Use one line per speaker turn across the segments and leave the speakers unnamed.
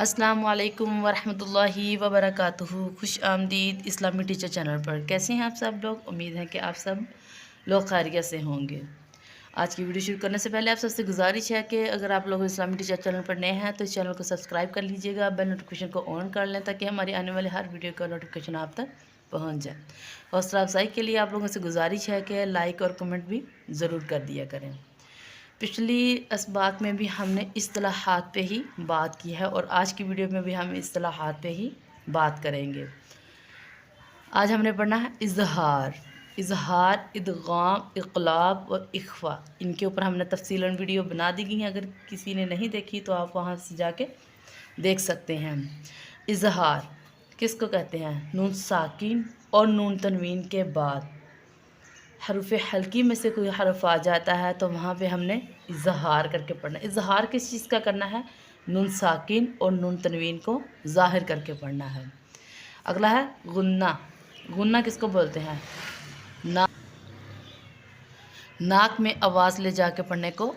अस्सलाम वालेकुम वरहमतुल्लाहि वबरकातुहू। खुश आमदीद इस्लामी टीचर चैनल पर। कैसे हैं आप सब लोग? उम्मीद है कि आप सब लोग खैरियत से होंगे। आज की वीडियो शुरू करने से पहले आप सबसे गुजारिश है कि अगर आप लोग इस्लामी टीचर चैनल पर नए हैं तो इस चैनल को सब्सक्राइब कर लीजिएगा, बेल नोटिफिकेशन को ऑन कर लें ताकि हमारी आने वाले हर वीडियो का नोटिफिकेशन आप तक पहुँच जाए। हौसला अफजाई के लिए आप लोगों से गुजारिश है कि लाइक और कमेंट भी ज़रूर कर दिया करें। पिछली इसबात में भी हमने इस्तिलाहात पे ही बात की है और आज की वीडियो में भी हम इस्तिलाहात पे ही बात करेंगे। आज हमने पढ़ना है इजहार, इदगाम, इक़लाब और इख्फा। इनके ऊपर हमने तफसीलन वीडियो बना दी गई है, अगर किसी ने नहीं देखी तो आप वहाँ से जाके देख सकते हैं। इजहार किसको कहते हैं? नून साकिन और नून तनवीन के बाद हरूफ हल्की में से कोई हरफ आ जाता है तो वहाँ पे हमने इजहार करके पढ़ना। इजहार किस चीज़ का करना है? नून साकिन और नून तनवीन को ज़ाहिर करके पढ़ना है। अगला है गुन्ना। गुन्ना किसको बोलते हैं? नाक में आवाज़ ले जाके पढ़ने को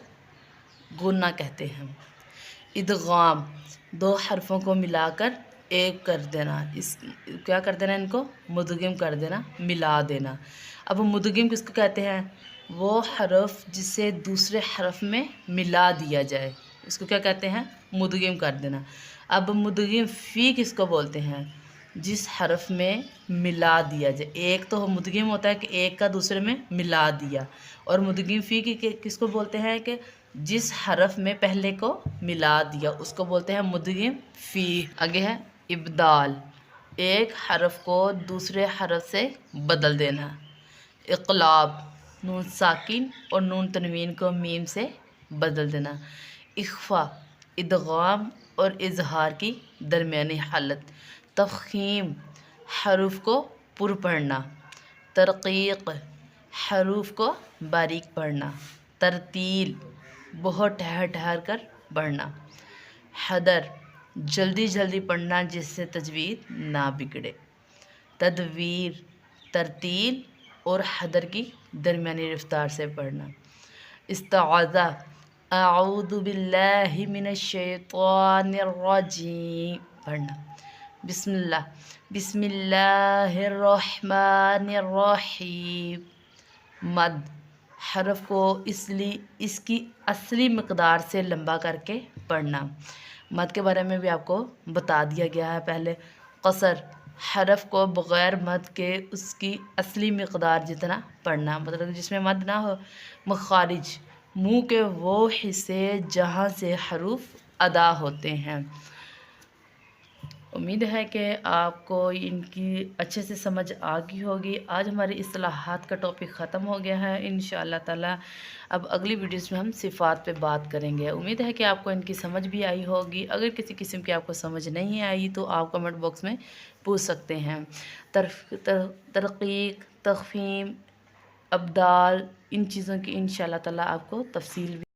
गुन्ना कहते हैं। इदगाम दो हरफों को मिलाकर एक कर देना, इस क्या कर देना? इनको मुदगिम कर देना, मिला देना। अब मुदगिम किसको कहते हैं? वो हरफ जिसे दूसरे हरफ में मिला दिया जाए, इसको क्या कहते हैं? मुदगिम कर देना। अब मुदगिम फ़ी किसको बोलते हैं? जिस हरफ में मिला दिया जाए। एक तो मुदगिम होता है कि एक का दूसरे में मिला दिया, और मुदगिम फ़ी की किसको बोलते हैं? कि जिस हरफ में पहले को मिला दिया उसको बोलते हैं मुदगिम फ़ी। आगे है इब्दाल, एक हरफ को दूसरे हरफ से बदल देना। इक़लाब नून साकिन और नून तनवीन को मीम से बदल देना। इख्फा इदगाम और इजहार की दरमियानी हालत। तफ़ख़ीम हरूफ को पुर पढ़ना। तरक़ीक़ हरूफ को बारीक पढ़ना। तरतील बहुत ठहर ठहर कर पढ़ना। हदर जल्दी जल्दी पढ़ना जिससे तजवीद ना बिगड़े। तदवीर तरतील और हदर की दरमियानी रफ्तार से पढ़ना। इस्ताज़ा अऊज़ु बिल्लाहि मिनश शैतानिर रजीम पढ़ना। बिस्मिल्लाह बिस्मिल्लाहिर रहमानिर रहीम। मद हरफ को इसकी असली मकदार से लंबा करके पढ़ना। मद के बारे में भी आपको बता दिया गया है पहले। क़सर हरफ को बग़ैर मद के उसकी असली मकदार जितना पढ़ना, मतलब जिसमें मद ना हो। मखारिज मुँह के वो हिस्से जहाँ से हरूफ अदा होते हैं। उम्मीद है कि आपको इनकी अच्छे से समझ आ गई होगी। आज हमारी इस्तिलाहात का टॉपिक ख़त्म हो गया है। इंशाअल्लाह ताला अब अगली वीडियोस में हम सिफ़ात पे बात करेंगे। उम्मीद है कि आपको इनकी समझ भी आई होगी। अगर किसी किस्म की आपको समझ नहीं आई तो आप कमेंट बॉक्स में पूछ सकते हैं। तरक़ीक़, तख़फ़ीम, अब्दाल, इन चीज़ों की इंशाअल्लाह ताला आपको तफ़सील